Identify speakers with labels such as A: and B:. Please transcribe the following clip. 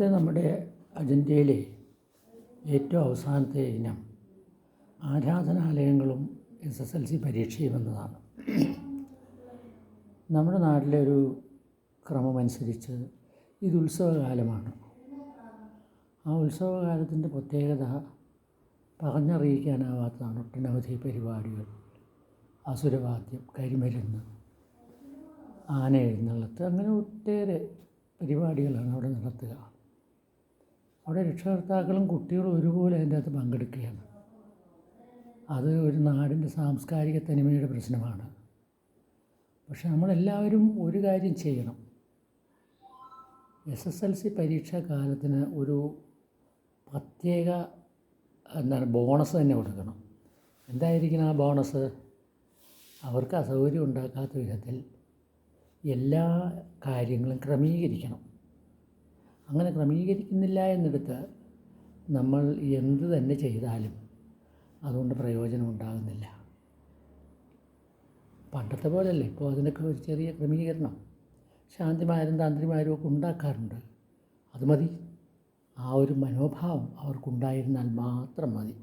A: ഇന്നത്തെ നമ്മുടെ അജണ്ടയിലെ ഏറ്റവും അവസാനത്തെ ഇനം ആരാധനാലയങ്ങളും SSLC പരീക്ഷയും എന്നതാണ്. നമ്മുടെ നാട്ടിലെ ഒരു ക്രമമനുസരിച്ച് ഇത് ഉത്സവകാലമാണ്. ആ ഉത്സവകാലത്തിൻ്റെ പ്രത്യേകത പറഞ്ഞറിയിക്കാനാവാത്തതാണ്. ഒട്ടനവധി പരിപാടികൾ, അസുരവാദ്യം, കരിമരുന്ന്, ആന എഴുന്നള്ളത്ത്, അങ്ങനെ ഒട്ടേറെ പരിപാടികളാണ് അവിടെ നടത്തുക. അവിടെ രക്ഷകർത്താക്കളും കുട്ടികളും ഒരുപോലെ അതിൻ്റെ അകത്ത് പങ്കെടുക്കുകയാണ്. അത് ഒരു നാടിൻ്റെ സാംസ്കാരിക തനിമയുടെ പ്രശ്നമാണ്. പക്ഷെ നമ്മളെല്ലാവരും ഒരു കാര്യം ചെയ്യണം. SSLC പരീക്ഷാ കാലത്തിന് ഒരു പ്രത്യേക ബോണസ് തന്നെ കൊടുക്കണം. എന്തായിരിക്കണം ആ ബോണസ്? അവർക്ക് അസൗകര്യം ഉണ്ടാക്കാത്ത വിധത്തിൽ എല്ലാ കാര്യങ്ങളും ക്രമീകരിക്കണം. അങ്ങനെ ക്രമീകരിക്കുന്നില്ല എന്നിടത്ത് നമ്മൾ എന്ത് തന്നെ ചെയ്താലും അതുകൊണ്ട് പ്രയോജനം ഉണ്ടാകുന്നില്ല. പണ്ടത്തെ പോലെയല്ലേ, ഇപ്പോൾ അതിനൊക്കെ ഒരു ചെറിയ ക്രമീകരണം ശാന്തിമാരും തന്ത്രിമാരും ഒക്കെ ഉണ്ടാക്കാറുണ്ട്. അത് മതി. ആ ഒരു മനോഭാവം അവർക്കുണ്ടായിരുന്നാൽ മാത്രം മതി.